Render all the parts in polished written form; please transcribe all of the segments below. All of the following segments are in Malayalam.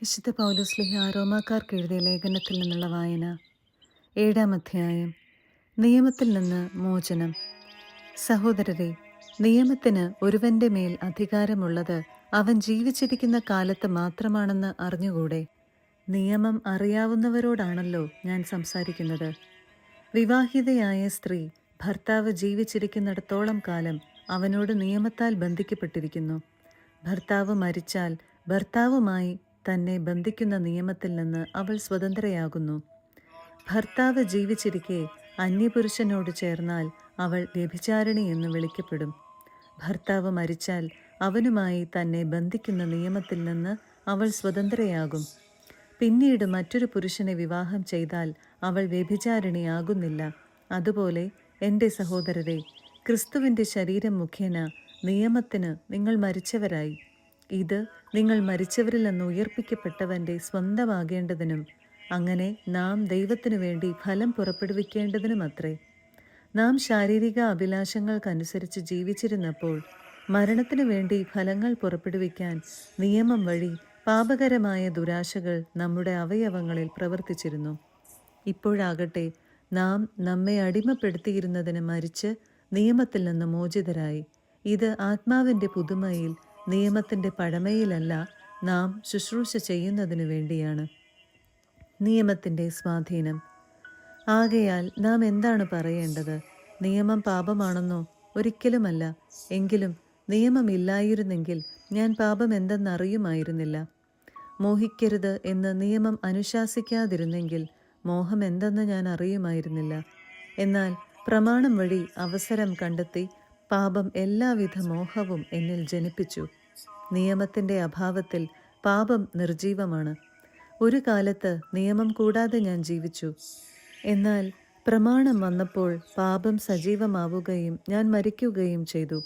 വിശുദ്ധ പൗലോസ്ലീഹ റോമാക്കാർക്ക് എഴുതിയ ലേഖനത്തിൽ നിന്നുള്ള വായന. 7-ാം അധ്യായം. നിയമത്തിൽ നിന്ന് മോചനം. സഹോദരരെ, നിയമത്തിന് ഒരുവന്റെ മേൽ അധികാരമുള്ളത് അവൻ ജീവിച്ചിരിക്കുന്ന കാലത്ത് മാത്രമാണെന്ന് അറിഞ്ഞുകൂടെ? നിയമം അറിയാവുന്നവരോടാണല്ലോ ഞാൻ സംസാരിക്കുന്നത്. വിവാഹിതയായ സ്ത്രീ ഭർത്താവ് ജീവിച്ചിരിക്കുന്നിടത്തോളം കാലം അവനോട് നിയമത്താൽ ബന്ധിക്കപ്പെട്ടിരിക്കുന്നു. ഭർത്താവ് മരിച്ചാൽ ഭർത്താവുമായി തന്നെ ബന്ധിക്കുന്ന നിയമത്തിൽ നിന്ന് അവൾ സ്വതന്ത്രയാകുന്നു. ഭർത്താവ് ജീവിച്ചിരിക്കെ അന്യപുരുഷനോട് ചേർന്നാൽ അവൾ വ്യഭിചാരിണി എന്ന് വിളിക്കപ്പെടും. ഭർത്താവ് മരിച്ചാൽ അവനുമായി തന്നെ ബന്ധിക്കുന്ന നിയമത്തിൽ നിന്ന് അവൾ സ്വതന്ത്രയാകും. പിന്നീട് മറ്റൊരു പുരുഷനെ വിവാഹം ചെയ്താൽ അവൾ വ്യഭിചാരിണിയാകുന്നില്ല. അതുപോലെ എൻ്റെ സഹോദരരെ, ക്രിസ്തുവിൻ്റെ ശരീരം മുഖേന നിയമത്തിന് നിങ്ങൾ മരിച്ചവരായി. ഇത് നിങ്ങൾ മരിച്ചവരിൽ നിന്ന് ഉയർപ്പിക്കപ്പെട്ടവൻ്റെ സ്വന്തമാകേണ്ടതിനും അങ്ങനെ നാം ദൈവത്തിനു വേണ്ടി ഫലം പുറപ്പെടുവിക്കേണ്ടതിനുമത്രേ. നാം ശാരീരിക അഭിലാഷങ്ങൾക്കനുസരിച്ച് ജീവിച്ചിരുന്നപ്പോൾ മരണത്തിനു വേണ്ടി ഫലങ്ങൾ പുറപ്പെടുവിക്കാൻ നിയമം വഴി പാപകരമായ ദുരാശകൾ നമ്മുടെ അവയവങ്ങളിൽ പ്രവർത്തിച്ചിരുന്നു. ഇപ്പോഴാകട്ടെ നാം നമ്മെ അടിമപ്പെടുത്തിയിരുന്നതിന് മരിച്ച് നിയമത്തിൽ നിന്ന് മോചിതരായി. ഇത് ആത്മാവിൻ്റെ പുതുമയിൽ, നിയമത്തിൻ്റെ പഴമയിലല്ല നാം ശുശ്രൂഷ ചെയ്യുന്നതിനു വേണ്ടിയാണ്. നിയമത്തിൻ്റെ സ്വാധീനം. ആകയാൽ നാം എന്താണ് പറയേണ്ടത്? നിയമം പാപമാണെന്നോ? ഒരിക്കലുമല്ല. എങ്കിലും നിയമമില്ലായിരുന്നെങ്കിൽ ഞാൻ പാപം എന്തെന്നറിയുമായിരുന്നില്ല. മോഹിക്കരുത് എന്ന് നിയമം അനുശാസിക്കാതിരുന്നെങ്കിൽ മോഹം എന്തെന്ന് ഞാൻ അറിയുമായിരുന്നില്ല. എന്നാൽ പ്രമാണം വഴി അവസരം കണ്ടെത്തി പാപം എല്ലാവിധ മോഹവും എന്നിൽ ജനിപ്പിച്ചു. നിയമത്തിൻ്റെ അഭാവത്തിൽ പാപം നിർജീവമാണ്. ഒരു കാലത്ത് നിയമം കൂടാതെ ഞാൻ ജീവിച്ചു. എന്നാൽ പ്രമാണം വന്നപ്പോൾ പാപം സജീവമാവുകയും ഞാൻ മരിക്കുകയും ചെയ്തു.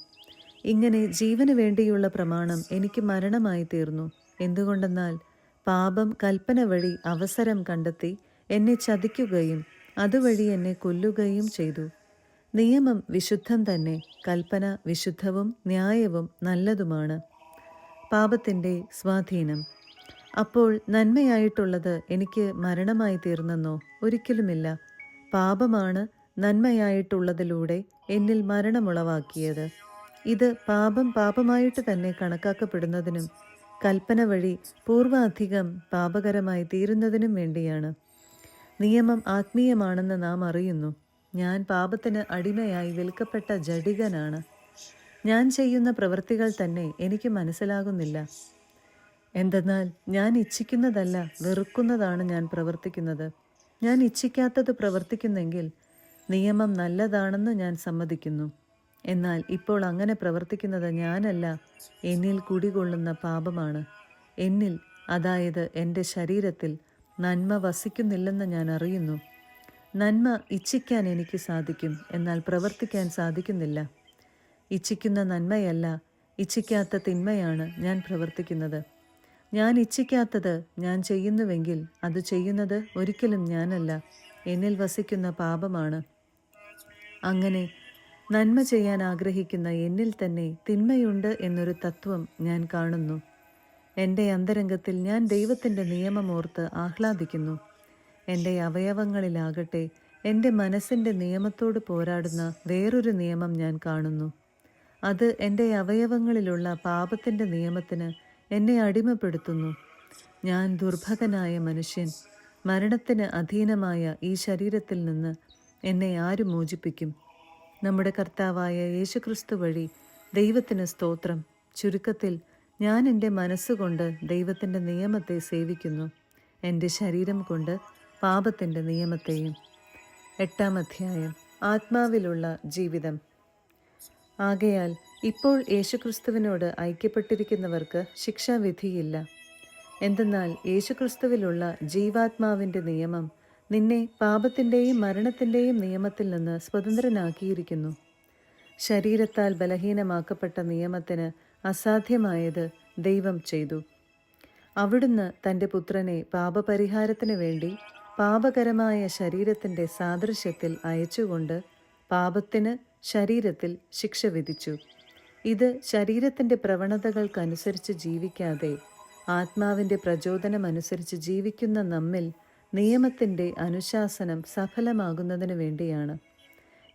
ഇങ്ങനെ ജീവന് വേണ്ടിയുള്ള പ്രമാണം എനിക്ക് മരണമായി തീർന്നു. എന്തുകൊണ്ടെന്നാൽ പാപം കൽപ്പന വഴി അവസരം കണ്ടെത്തി എന്നെ ചതിക്കുകയും അതുവഴി എന്നെ കൊല്ലുകയും ചെയ്തു. നിയമം വിശുദ്ധം തന്നെ, കൽപ്പന വിശുദ്ധവും ന്യായവും നല്ലതുമാണ്. പാപത്തിൻ്റെ സ്വാധീനം. അപ്പോൾ നന്മയായിട്ടുള്ളത് എനിക്ക് മരണമായി തീർന്നെന്നോ? ഒരിക്കലുമില്ല. പാപമാണ് നന്മയായിട്ടുള്ളതിലൂടെ എന്നിൽ മരണമുളവാക്കിയത്. ഇത് പാപം പാപമായിട്ട് തന്നെ കണക്കാക്കപ്പെടുന്നതിനും കൽപ്പന വഴി പൂർവാധികം പാപകരമായി തീരുന്നതിനും വേണ്ടിയാണ്. നിയമം ആത്മീയമാണെന്ന് നാം അറിയുന്നു. ഞാൻ പാപത്തിന് അടിമയായി വിൽക്കപ്പെട്ട ജഡികനാണ്. ഞാൻ ചെയ്യുന്ന പ്രവൃത്തികൾ തന്നെ എനിക്ക് മനസ്സിലാകുന്നില്ല. എന്തെന്നാൽ ഞാൻ ഇച്ഛിക്കുന്നതല്ല, വെറുക്കുന്നതാണ് ഞാൻ പ്രവർത്തിക്കുന്നത്. ഞാൻ ഇച്ഛിക്കാത്തത് പ്രവർത്തിക്കുന്നെങ്കിൽ നിയമം നല്ലതാണെന്ന് ഞാൻ സമ്മതിക്കുന്നു. എന്നാൽ ഇപ്പോൾ അങ്ങനെ പ്രവർത്തിക്കുന്നത് ഞാനല്ല, എന്നിൽ കുടികൊള്ളുന്ന പാപമാണ്. എന്നിൽ, അതായത് എൻ്റെ ശരീരത്തിൽ നന്മ വസിക്കുന്നില്ലെന്ന് ഞാൻ അറിയുന്നു. നന്മ ഇച്ഛിക്കാൻ എനിക്ക് സാധിക്കും, എന്നാൽ പ്രവർത്തിക്കാൻ സാധിക്കുന്നില്ല. ഇച്ഛിക്കുന്ന നന്മയല്ല, ഇച്ഛിക്കാത്ത തിന്മയാണ് ഞാൻ പ്രവർത്തിക്കുന്നത്. ഞാൻ ഇച്ഛിക്കാത്തത് ഞാൻ ചെയ്യുന്നുവെങ്കിൽ അത് ചെയ്യുന്നത് ഒരിക്കലും ഞാനല്ല, എന്നിൽ വസിക്കുന്ന പാപമാണ്. അങ്ങനെ നന്മ ചെയ്യാൻ ആഗ്രഹിക്കുന്ന എന്നിൽ തന്നെ തിന്മയുണ്ട് എന്നൊരു തത്വം ഞാൻ കാണുന്നു. എൻ്റെ അന്തരംഗത്തിൽ ഞാൻ ദൈവത്തിൻ്റെ നിയമമോർത്ത് ആഹ്ലാദിക്കുന്നു. എൻ്റെ അവയവങ്ങളിലാകട്ടെ എൻ്റെ മനസ്സിൻ്റെ നിയമത്തോട് പോരാടുന്ന വേറൊരു നിയമം ഞാൻ കാണുന്നു. അത് എൻ്റെ അവയവങ്ങളിലുള്ള പാപത്തിൻ്റെ നിയമത്തിന് എന്നെ അടിമപ്പെടുത്തുന്നു. ഞാൻ ദുർഭകനായ മനുഷ്യൻ. മരണത്തിന് അധീനമായ ഈ ശരീരത്തിൽ നിന്ന് എന്നെ ആര് മോചിപ്പിക്കും? നമ്മുടെ കർത്താവായ യേശുക്രിസ്തു വഴി ദൈവത്തിന് സ്തോത്രം. ചുരുക്കത്തിൽ ഞാൻ എൻ്റെ മനസ്സുകൊണ്ട് ദൈവത്തിൻ്റെ നിയമത്തെ സേവിക്കുന്നു, എൻ്റെ ശരീരം കൊണ്ട് പാപത്തിൻ്റെ നിയമത്തെയും. 8-ാം അധ്യായം. ആത്മാവിലുള്ള ജീവിതം. ആകയാൽ ഇപ്പോൾ യേശുക്രിസ്തുവിനോട് ഐക്യപ്പെട്ടിരിക്കുന്നവർക്ക് ശിക്ഷാവിധിയില്ല. എന്തെന്നാൽ യേശുക്രിസ്തുവിലുള്ള ജീവാത്മാവിൻ്റെ നിയമം നിന്നെ പാപത്തിൻ്റെയും മരണത്തിൻ്റെയും നിയമത്തിൽ നിന്ന് സ്വതന്ത്രനാക്കിയിരിക്കുന്നു. ശരീരത്താൽ ബലഹീനമാക്കപ്പെട്ട നിയമത്തിന് അസാധ്യമായത് ദൈവം ചെയ്തു. അവിടുന്ന് തൻ്റെ പുത്രനെ പാപപരിഹാരത്തിന് വേണ്ടി പാപകരമായ ശരീരത്തിൻ്റെ സാദൃശ്യത്തിൽ അയച്ചുകൊണ്ട് പാപത്തിന് ശരീരത്തിൽ ശിക്ഷ വിധിച്ചു. ഇത് ശരീരത്തിൻ്റെ പ്രവണതകൾക്കനുസരിച്ച് ജീവിക്കാതെ ആത്മാവിൻ്റെ പ്രചോദനമനുസരിച്ച് ജീവിക്കുന്ന നമ്മിൽ നിയമത്തിൻ്റെ അനുശാസനം സഫലമാകുന്നതിന് വേണ്ടിയാണ്.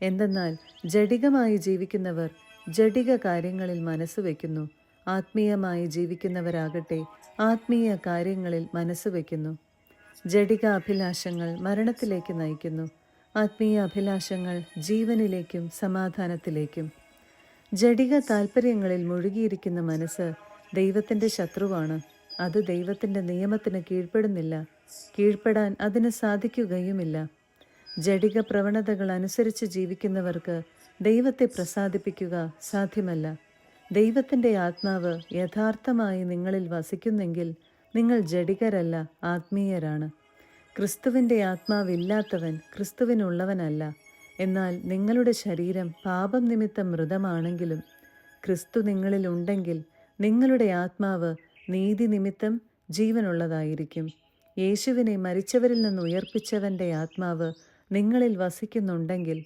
എന്തെന്നാൽ ജഡികമായി ജീവിക്കുന്നവർ ജഡിക കാര്യങ്ങളിൽ മനസ്സ് വയ്ക്കുന്നു, ആത്മീയമായി ജീവിക്കുന്നവരാകട്ടെ ആത്മീയ കാര്യങ്ങളിൽ മനസ്സ് വയ്ക്കുന്നു. ജഡിക അഭിലാഷങ്ങൾ മരണത്തിലേക്ക് നയിക്കുന്നു, ആത്മീയ അഭിലാഷങ്ങൾ ജീവനിലേക്കും സമാധാനത്തിലേക്കും. ജഡിക താൽപ്പര്യങ്ങളിൽ മുഴുകിയിരിക്കുന്ന മനസ്സ് ദൈവത്തിൻ്റെ ശത്രുവാണ്. അത് ദൈവത്തിൻ്റെ നിയമത്തിന് കീഴ്പ്പെടുന്നില്ല, കീഴ്പ്പെടാൻ അതിന് സാധിക്കുകയുമില്ല. ജഡിക പ്രവണതകൾ അനുസരിച്ച് ജീവിക്കുന്നവർക്ക് ദൈവത്തെ പ്രസാദിപ്പിക്കുക സാധ്യമല്ല. ദൈവത്തിൻ്റെ ആത്മാവ് യഥാർത്ഥമായി നിങ്ങളിൽ വസിക്കുന്നെങ്കിൽ നിങ്ങൾ ജഡികരല്ല, ആത്മീയരാണ്. ക്രിസ്തുവിൻ്റെ ആത്മാവില്ലാത്തവൻ ക്രിസ്തുവിനുള്ളവനല്ല. എന്നാൽ നിങ്ങളുടെ ശരീരം പാപം നിമിത്തം മൃതമാണെങ്കിലും ക്രിസ്തു നിങ്ങളിൽ ഉണ്ടെങ്കിൽ നിങ്ങളുടെ ആത്മാവ് നീതി നിമിത്തം ജീവനുള്ളതായിരിക്കും. യേശുവിനെ മരിച്ചവരിൽ നിന്ന് ഉയർപ്പിച്ചവൻ്റെ ആത്മാവ് നിങ്ങളിൽ വസിക്കുന്നുണ്ടെങ്കിൽ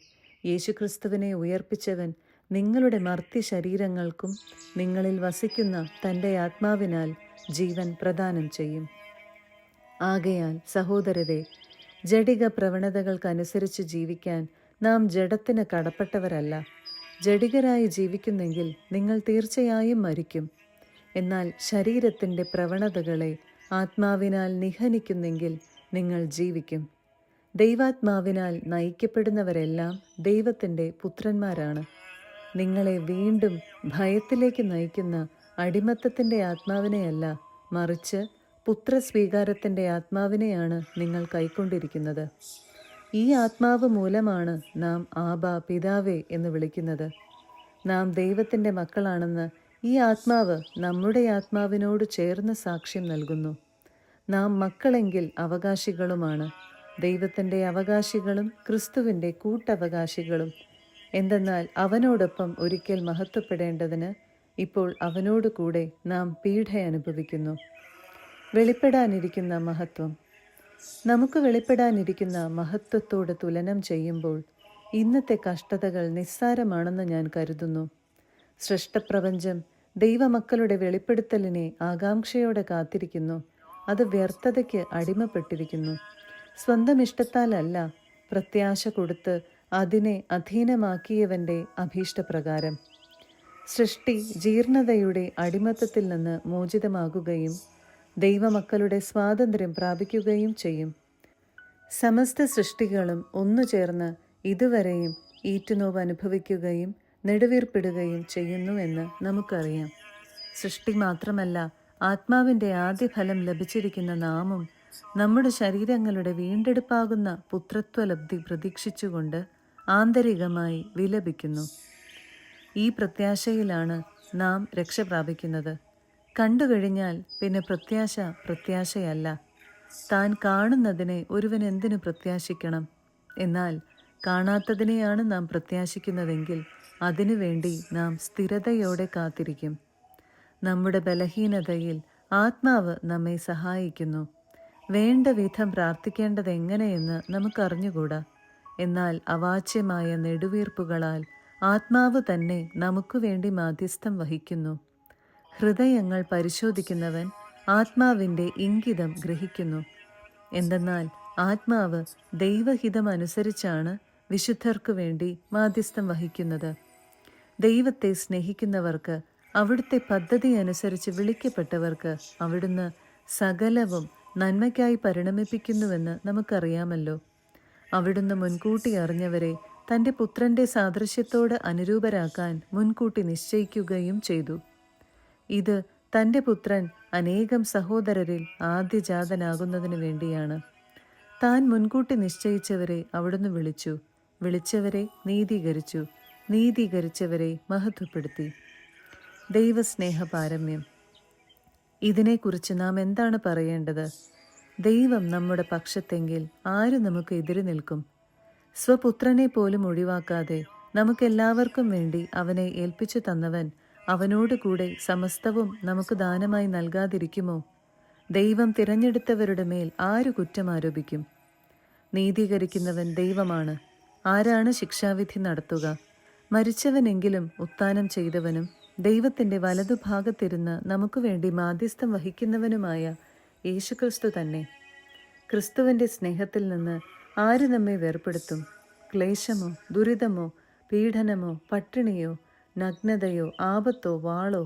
യേശുക്രിസ്തുവിനെ ഉയർപ്പിച്ചവൻ നിങ്ങളുടെ മർത്യ ശരീരങ്ങൾക്കും നിങ്ങളിൽ വസിക്കുന്ന തൻ്റെ ആത്മാവിനാൽ ജീവൻ പ്രദാനം ചെയ്യും. ആകയാൽ സഹോദരരെ, ജഡിക പ്രവണതകൾക്കനുസരിച്ച് ജീവിക്കാൻ നാം ജഡത്തിന് കടപ്പെട്ടവരല്ല. ജഡികരായി ജീവിക്കുന്നെങ്കിൽ നിങ്ങൾ തീർച്ചയായും മരിക്കും. എന്നാൽ ശരീരത്തിൻ്റെ പ്രവണതകളെ ആത്മാവിനാൽ നിഹനിക്കുന്നെങ്കിൽ നിങ്ങൾ ജീവിക്കും. ദൈവാത്മാവിനാൽ നയിക്കപ്പെടുന്നവരെല്ലാം ദൈവത്തിൻ്റെ പുത്രന്മാരാണ്. നിങ്ങളെ വീണ്ടും ഭയത്തിലേക്ക് നയിക്കുന്ന അടിമത്തത്തിൻ്റെ ആത്മാവിനെയല്ല, മറിച്ച് പുത്രസ്വീകാരത്തിൻ്റെ ആത്മാവിനെയാണ് നിങ്ങൾ കൈക്കൊണ്ടിരിക്കുന്നത്. ഈ ആത്മാവ് മൂലമാണ് നാം ആബാ പിതാവേ എന്ന് വിളിക്കുന്നത്. നാം ദൈവത്തിൻ്റെ മക്കളാണെന്ന് ഈ ആത്മാവ് നമ്മുടെ ആത്മാവിനോട് ചേർന്ന് സാക്ഷ്യം നൽകുന്നു. നാം മക്കളെങ്കിൽ അവകാശികളുമാണ്, ദൈവത്തിൻ്റെ അവകാശികളും ക്രിസ്തുവിൻ്റെ കൂട്ടവകാശികളും. എന്തെന്നാൽ അവനോടൊപ്പം ഒരിക്കൽ മഹത്വപ്പെടേണ്ടതിന് ഇപ്പോൾ അവനോട് കൂടെ നാം പീഡ അനുഭവിക്കുന്നു. വെളിപ്പെടാനിരിക്കുന്ന മഹത്വം. നമുക്ക് വെളിപ്പെടാനിരിക്കുന്ന മഹത്വത്തോട് തുലനം ചെയ്യുമ്പോൾ ഇന്നത്തെ കഷ്ടതകൾ നിസ്സാരമാണെന്ന് ഞാൻ കരുതുന്നു. സൃഷ്ടപ്രപഞ്ചം ദൈവമക്കളുടെ വെളിപ്പെടുത്തലിനെ ആകാംക്ഷയോടെ കാത്തിരിക്കുന്നു. അത് വ്യർത്ഥതയ്ക്ക് അടിമപ്പെട്ടിരിക്കുന്നു. സ്വന്തം ഇഷ്ടത്താലല്ല, പ്രത്യാശ കൊടുത്ത് അതിനെ അധീനമാക്കിയവൻ്റെ അഭീഷ്ടപ്രകാരം. സൃഷ്ടി ജീർണതയുടെ അടിമത്തത്തിൽ നിന്ന് മോചിതമാകുകയും ദൈവമക്കളുടെ സ്വാതന്ത്ര്യം പ്രാപിക്കുകയും ചെയ്യും. സമസ്ത സൃഷ്ടികളും ഒന്നുചേർന്ന് ഇതുവരെയും ഈറ്റുനോവ് അനുഭവിക്കുകയും നെടുവീർപ്പിടുകയും ചെയ്യുന്നുവെന്ന് നമുക്കറിയാം. സൃഷ്ടി മാത്രമല്ല, ആത്മാവിൻ്റെ ആദ്യഫലം ലഭിച്ചിരിക്കുന്ന നാമും നമ്മുടെ ശരീരങ്ങളുടെ വീണ്ടെടുപ്പാകുന്ന പുത്രത്വലബ്ധി പ്രതീക്ഷിച്ചുകൊണ്ട് ആന്തരികമായി വിലപിക്കുന്നു. ഈ പ്രത്യാശയിലാണ് നാം രക്ഷ പ്രാപിക്കുന്നത്. കണ്ടുകഴിഞ്ഞാൽ പിന്നെ പ്രത്യാശയല്ല. താൻ കാണുന്നതിനെ ഒരുവൻ എന്തിനു പ്രത്യാശിക്കണം? എന്നാൽ കാണാത്തതിനെയാണ് നാം പ്രത്യാശിക്കുന്നതെങ്കിൽ അതിനുവേണ്ടി നാം സ്ഥിരതയോടെ കാത്തിരിക്കും. നമ്മുടെ ബലഹീനതയിൽ ആത്മാവ് നമ്മെ സഹായിക്കുന്നു. വേണ്ട വിധം പ്രാർത്ഥിക്കേണ്ടത് എങ്ങനെയെന്ന് നമുക്കറിഞ്ഞുകൂടാ. എന്നാൽ അവാച്യമായ നെടുവീർപ്പുകളാൽ ആത്മാവ് തന്നെ നമുക്ക് വേണ്ടി മാധ്യസ്ഥം വഹിക്കുന്നു. ഹൃദയങ്ങൾ പരിശോധിക്കുന്നവൻ ആത്മാവിൻ്റെ ഇംഗിതം ഗ്രഹിക്കുന്നു. എന്തെന്നാൽ ആത്മാവ് ദൈവഹിതമനുസരിച്ചാണ് വിശുദ്ധർക്ക് വേണ്ടി മാധ്യസ്ഥം വഹിക്കുന്നത്. ദൈവത്തെ സ്നേഹിക്കുന്നവർക്ക്, അവിടുത്തെ പദ്ധതി അനുസരിച്ച് വിളിക്കപ്പെട്ടവർക്ക് അവിടുന്ന് സകലവും നന്മയ്ക്കായി പരിണമിപ്പിക്കുന്നുവെന്ന് നമുക്കറിയാമല്ലോ. അവിടുന്ന് മുൻകൂട്ടി അറിഞ്ഞവരെ തൻ്റെ പുത്രൻ്റെ സാദൃശ്യത്തോട് അനുരൂപരാക്കാൻ മുൻകൂട്ടി നിശ്ചയിക്കുകയും ചെയ്തു. ഇത് തൻ്റെ പുത്രൻ അനേകം സഹോദരരിൽ ആദ്യജാതനാകുന്നതിന് വേണ്ടിയാണ്. താൻ മുൻകൂട്ടി നിശ്ചയിച്ചവരെ അവിടുന്ന് വിളിച്ചു, വിളിച്ചവരെ നീതീകരിച്ചു, നീതീകരിച്ചവരെ മഹത്വപ്പെടുത്തി. ദൈവസ്നേഹപാരമ്യം. ഇതിനെക്കുറിച്ച് നാം എന്താണ് പറയേണ്ടത്? ദൈവം നമ്മുടെ പക്ഷത്തെങ്കിൽ ആര് നമുക്ക് എതിര് നിൽക്കും? സ്വപുത്രനെ പോലും ഒഴിവാക്കാതെ നമുക്കെല്ലാവർക്കും വേണ്ടി അവനെ ഏൽപ്പിച്ചു തന്നവൻ അവനോടുകൂടെ സമസ്തവും നമുക്ക് ദാനമായി നൽകാതിരിക്കുമോ? ദൈവം തിരഞ്ഞെടുത്തവരുടെ മേൽ ആര് കുറ്റം ആരോപിക്കും? നീതീകരിക്കുന്നവൻ ദൈവമാണ്. ആരാണ് ശിക്ഷാവിധി നടത്തുക? മരിച്ചവനെങ്കിലും ഉത്ഥാനം ചെയ്തവനും ദൈവത്തിൻ്റെ വലതുഭാഗത്തിരുന്ന് നമുക്ക് വേണ്ടി മാധ്യസ്ഥം വഹിക്കുന്നവനുമായ യേശുക്രിസ്തു തന്നെ. ക്രിസ്തുവിൻ്റെ സ്നേഹത്തിൽ നിന്ന് ആര് നമ്മെ വേർപെടുത്തും? ക്ലേശമോ, ദുരിതമോ, പീഡനമോ, പട്ടിണിയോ, നഗ്നതയോ, ആപത്തോ, വാളോ?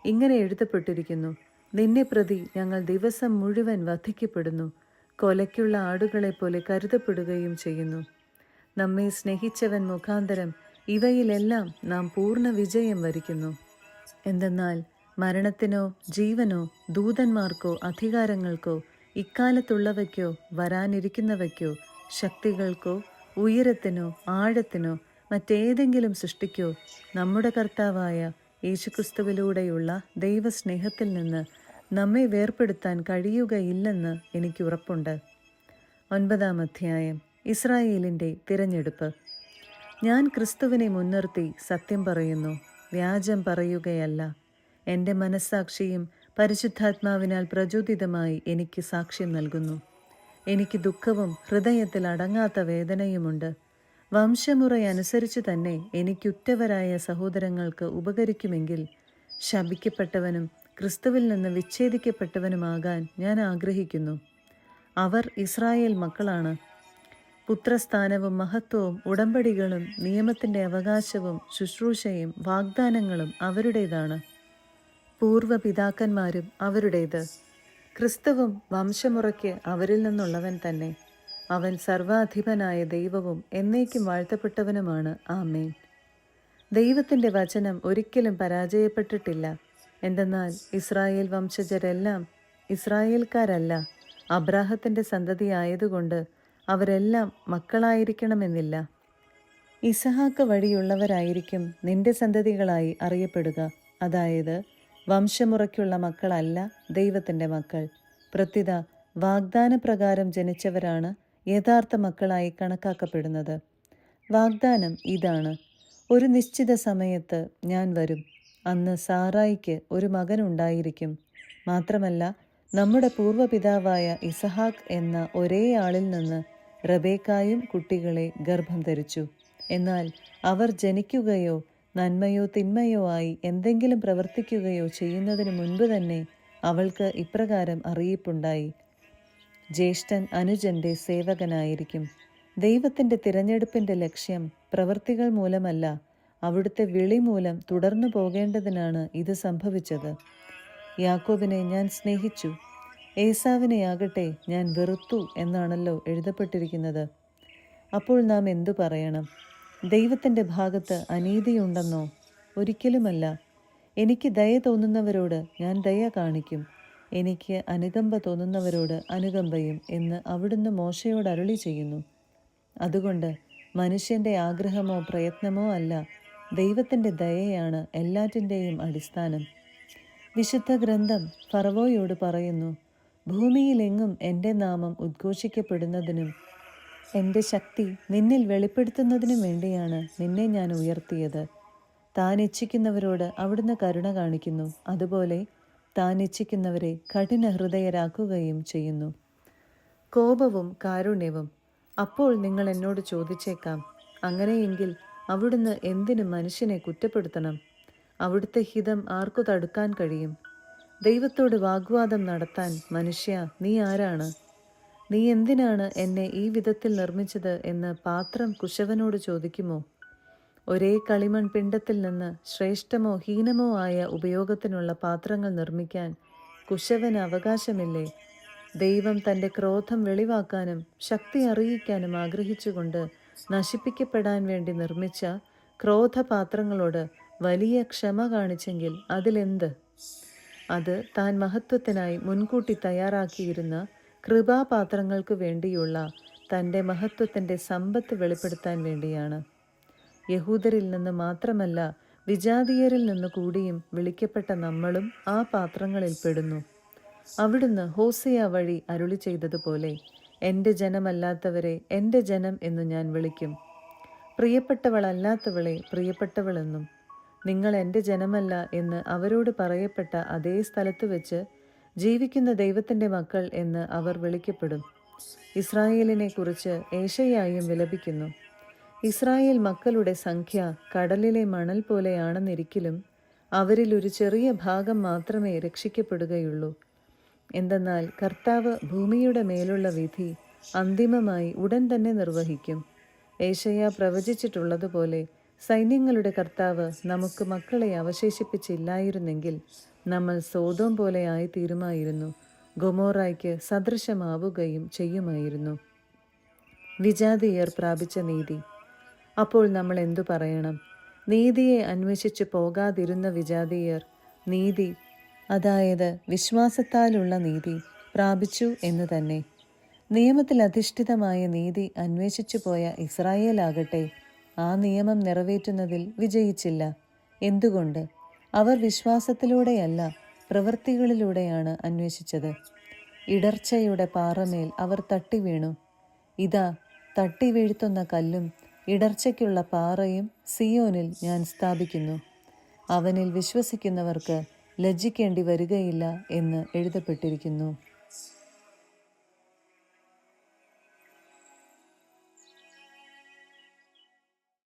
ഇങ്ങനെ എഴുതപ്പെട്ടിരിക്കുന്നു, നിന്നെ പ്രതി ഞങ്ങൾ ദിവസം മുഴുവൻ വധിക്കപ്പെടുന്നു, കൊലയ്ക്കുള്ള ആടുകളെപ്പോലെ കരുതപ്പെടുകയും ചെയ്യുന്നു. നമ്മെ സ്നേഹിച്ചവൻ മുഖാന്തരം ഇവയിലെല്ലാം നാം പൂർണ്ണ വിജയം വരിക്കുന്നു. എന്തെന്നാൽ മരണത്തിനോ ജീവനോ ദൂതന്മാർക്കോ അധികാരങ്ങൾക്കോ ഇക്കാലത്തുള്ളവയ്ക്കോ വരാനിരിക്കുന്നവയ്ക്കോ ശക്തികൾക്കോ ഉയരത്തിനോ ആഴത്തിനോ മറ്റേതെങ്കിലും സൃഷ്ടിക്കോ നമ്മുടെ കർത്താവായ യേശുക്രിസ്തുവിലൂടെയുള്ള ദൈവസ്നേഹത്തിൽ നിന്ന് നമ്മെ വേർപെടുത്താൻ കഴിയുകയില്ലെന്ന് എനിക്ക് ഉറപ്പുണ്ട്. 9-ാം അധ്യായം. ഇസ്രായേലിൻ്റെ തിരഞ്ഞെടുപ്പ്. ഞാൻ ക്രിസ്തുവിനെ മുൻനിർത്തി സത്യം പറയുന്നു, വ്യാജം പറയുകയല്ല. എൻ്റെ മനസ്സാക്ഷിയും പരിശുദ്ധാത്മാവിനാൽ പ്രചോദിതമായി എനിക്ക് സാക്ഷ്യം നൽകുന്നു. എനിക്ക് ദുഃഖവും ഹൃദയത്തിൽ അടങ്ങാത്ത വേദനയുമുണ്ട്. വംശമുറയനുസരിച്ച് തന്നെ എനിക്കുറ്റവരായ സഹോദരങ്ങൾക്ക് ഉപകരിക്കുമെങ്കിൽ ശപിക്കപ്പെട്ടവനും ക്രിസ്തുവിൽ നിന്ന് വിച്ഛേദിക്കപ്പെട്ടവനുമാകാൻ ഞാൻ ആഗ്രഹിക്കുന്നു. അവർ ഇസ്രായേൽ മക്കളാണ്. പുത്രസ്ഥാനവും മഹത്വവും ഉടമ്പടികളും നിയമത്തിൻ്റെ അവകാശവും ശുശ്രൂഷയും വാഗ്ദാനങ്ങളും അവരുടേതാണ്. പൂർവ്വപിതാക്കന്മാരും അവരുടേത്. ക്രിസ്തുവും വംശമുറയ്ക്ക് അവരിൽ നിന്നുള്ളവൻ തന്നെ. അവൻ സർവാധിപനായ ദൈവവും എന്നേക്കും വാഴ്ത്തപ്പെട്ടവനുമാണ്. ആമേൻ. ദൈവത്തിൻ്റെ വചനം ഒരിക്കലും പരാജയപ്പെട്ടിട്ടില്ല. എന്തെന്നാൽ ഇസ്രായേൽ വംശജരെല്ലാം ഇസ്രായേൽക്കാരല്ല, അബ്രാഹത്തിൻ്റെ സന്തതിയായതുകൊണ്ട് അവരെല്ലാം മക്കളായിരിക്കണമെന്നില്ല. ഇസഹാക്ക് വഴിയുള്ളവരായിരിക്കും നിന്റെ സന്തതികളായി അറിയപ്പെടുക. അതായത് വംശമുറയ്ക്കുള്ള മക്കളല്ല ദൈവത്തിൻ്റെ മക്കൾ. പ്രത്യുത വാഗ്ദാനപ്രകാരം ജനിച്ചവരാണ് യഥാർത്ഥ മക്കളായി കണക്കാക്കപ്പെടുന്നത്. വാഗ്ദാനം ഇതാണ്: ഒരു നിശ്ചിത സമയത്ത് ഞാൻ വരും, അന്ന് സാറായിക്ക് ഒരു മകനുണ്ടായിരിക്കും. മാത്രമല്ല, നമ്മുടെ പൂർവ്വപിതാവായ ഇസഹാക്ക് എന്ന ഒരേ ആളിൽ നിന്ന് റബേക്കായും കുട്ടികളെ ഗർഭം ധരിച്ചു. എന്നാൽ അവർ ജനിക്കുകയോ നന്മയോ തിന്മയോ ആയി എന്തെങ്കിലും പ്രവർത്തിക്കുകയോ ചെയ്യുന്നതിന് മുൻപ് തന്നെ അവൾക്ക് ഇപ്രകാരം അറിയിപ്പുണ്ടായി: ജ്യേഷ്ഠൻ അനുജന്റെ സേവകനായിരിക്കും. ദൈവത്തിൻ്റെ തിരഞ്ഞെടുപ്പിൻ്റെ ലക്ഷ്യം പ്രവൃത്തികൾ മൂലമല്ല, അവിടുത്തെ വിളി മൂലം തുടർന്നു പോകേണ്ടതിനാണ് ഇത് സംഭവിച്ചത്. യാക്കോബിനെ ഞാൻ സ്നേഹിച്ചു, ഏസാവിനെയാകട്ടെ ഞാൻ വെറുത്തു എന്നാണല്ലോ എഴുതപ്പെട്ടിരിക്കുന്നത്. അപ്പോൾ നാം എന്തു പറയണം? ദൈവത്തിൻ്റെ ഭാഗത്ത് അനീതിയുണ്ടെന്നോ? ഒരിക്കലുമല്ല. എനിക്ക് ദയ തോന്നുന്നവരോട് ഞാൻ ദയ കാണിക്കും, എനിക്ക് അനുകമ്പ തോന്നുന്നവരോട് അനുകമ്പയും എന്ന് അവിടുന്ന് മോശയോട് അരുളി ചെയ്യുന്നു. അതുകൊണ്ട് മനുഷ്യൻ്റെ ആഗ്രഹമോ പ്രയത്നമോ അല്ല, ദൈവത്തിൻ്റെ ദയയാണ് എല്ലാറ്റിൻ്റെയും അടിസ്ഥാനം. വിശുദ്ധ ഗ്രന്ഥം ഫറവോയോട് പറയുന്നു: ഭൂമിയിലെങ്ങും എൻ്റെ നാമം ഉദ്ഘോഷിക്കപ്പെടുന്നതിനും എൻ്റെ ശക്തി നിന്നിൽ വെളിപ്പെടുത്തുന്നതിനും വേണ്ടിയാണ് നിന്നെ ഞാൻ ഉയർത്തിയത്. താൻ ഇച്ഛിക്കുന്നവരോട് അവിടുന്ന് കരുണ കാണിക്കുന്നു, അതുപോലെ താൻ ഇച്ഛിക്കുന്നവരെ കഠിന ഹൃദയരാക്കുകയും ചെയ്യുന്നു. കോപവും കാരുണ്യവും. അപ്പോൾ നിങ്ങൾ എന്നോട് ചോദിച്ചേക്കാം, അങ്ങനെയെങ്കിൽ അവിടുന്ന് എന്തിന് മനുഷ്യനെ കുറ്റപ്പെടുത്തണം? അവിടുത്തെ ഹിതം ആർക്കു തടുക്കാൻ കഴിയും? ദൈവത്തോട് വാഗ്വാദം നടത്താൻ മനുഷ്യ, നീ ആരാണ്? നീ എന്തിനാണ് എന്നെ ഈ വിധത്തിൽ നിർമ്മിച്ചത് എന്ന് പാത്രം കുശവനോട് ചോദിക്കുമോ? ഒരേ കളിമൺ പിണ്ടത്തിൽ നിന്ന് ശ്രേഷ്ഠമോ ഹീനമോ ആയ ഉപയോഗത്തിനുള്ള പാത്രങ്ങൾ നിർമ്മിക്കാൻ കുശവന് അവകാശമില്ലേ? ദൈവം തൻ്റെ ക്രോധം വെളിവാക്കാനും ശക്തി അറിയിക്കാനും ആഗ്രഹിച്ചുകൊണ്ട് നശിപ്പിക്കപ്പെടാൻ വേണ്ടി നിർമ്മിച്ച ക്രോധപാത്രങ്ങളോട് വലിയ ക്ഷമ കാണിച്ചെങ്കിൽ അതിലെന്ത്? അത് താൻ മഹത്വത്തിനായി മുൻകൂട്ടി തയ്യാറാക്കിയിരുന്ന കൃപാപാത്രങ്ങൾക്ക് വേണ്ടിയുള്ള തൻ്റെ മഹത്വത്തിൻ്റെ സമ്പത്ത് വെളിപ്പെടുത്താൻ വേണ്ടിയാണ്. യഹൂദരിൽ നിന്ന് മാത്രമല്ല, വിജാതീയരിൽ നിന്ന് കൂടിയും വിളിക്കപ്പെട്ട നമ്മളും ആ പാത്രങ്ങളിൽ പെടുന്നു. അവിടുന്ന് ഹോസിയ വഴി അരുളി ചെയ്തതുപോലെ, എൻ്റെ ജനമല്ലാത്തവരെ എൻ്റെ ജനം എന്നു ഞാൻ വിളിക്കും, പ്രിയപ്പെട്ടവളല്ലാത്തവളെ പ്രിയപ്പെട്ടവളെന്നും. നിങ്ങൾ എൻ്റെ ജനമല്ല എന്ന് അവരോട് പറയപ്പെട്ട അതേ സ്ഥലത്ത് വെച്ച് ജീവിക്കുന്ന ദൈവത്തിൻ്റെ മക്കൾ എന്ന് അവർ വിളിക്കപ്പെടും. ഇസ്രായേലിനെ കുറിച്ച് ഏശയ്യായും വിലപിക്കുന്നു: ഇസ്രായേൽ മക്കളുടെ സംഖ്യ കടലിലെ മണൽ പോലെയാണെന്നിരിക്കലും അവരിൽ ഒരു ചെറിയ ഭാഗം മാത്രമേ രക്ഷിക്കപ്പെടുകയുള്ളൂ. എന്തെന്നാൽ കർത്താവ് ഭൂമിയുടെ മേലുള്ള വിധി അന്തിമമായി ഉടൻ തന്നെ നിർവഹിക്കും. ഏശയ്യാ പ്രവചിച്ചിട്ടുള്ളതുപോലെ സൈന്യങ്ങളുടെ കർത്താവ് നമുക്ക് മക്കളെ അവശേഷിപ്പിച്ചില്ലായിരുന്നെങ്കിൽ നമ്മൾ സോദോം പോലെ ആയിത്തീരുമായിരുന്നു, ഗൊമോറായ്ക്ക് സദൃശമാവുകയും ചെയ്യുമായിരുന്നു. വിജാതീയർ പ്രാപിച്ച നീതി. അപ്പോൾ നമ്മൾ എന്തു പറയണം? നീതിയെ അന്വേഷിച്ചു പോകാതിരുന്ന വിജാതീയർ നീതി, അതായത് വിശ്വാസത്താലുള്ള നീതി പ്രാപിച്ചു എന്ന് തന്നെ. നിയമത്തിൽ അധിഷ്ഠിതമായ നീതി അന്വേഷിച്ചു പോയ ഇസ്രായേലാകട്ടെ ആ നിയമം നിറവേറ്റുന്നതിൽ വിജയിച്ചില്ല. എന്തുകൊണ്ട്? അവർ വിശ്വാസത്തിലൂടെയല്ല, പ്രവൃത്തികളിലൂടെയാണ് അന്വേഷിച്ചത്. ഇടർച്ചയുടെ പാറമേൽ അവർ തട്ടി വീണു. ഇതാ, തട്ടി വീഴ്ത്തുന്ന കല്ലും ഇടർച്ചയ്ക്കുള്ള പാറയും സിയോനിൽ ഞാൻ സ്ഥാപിക്കുന്നു. അവനിൽ വിശ്വസിക്കുന്നവർക്ക് ലജ്ജിക്കേണ്ടി വരികയില്ല എന്ന് എഴുതപ്പെട്ടിരിക്കുന്നു.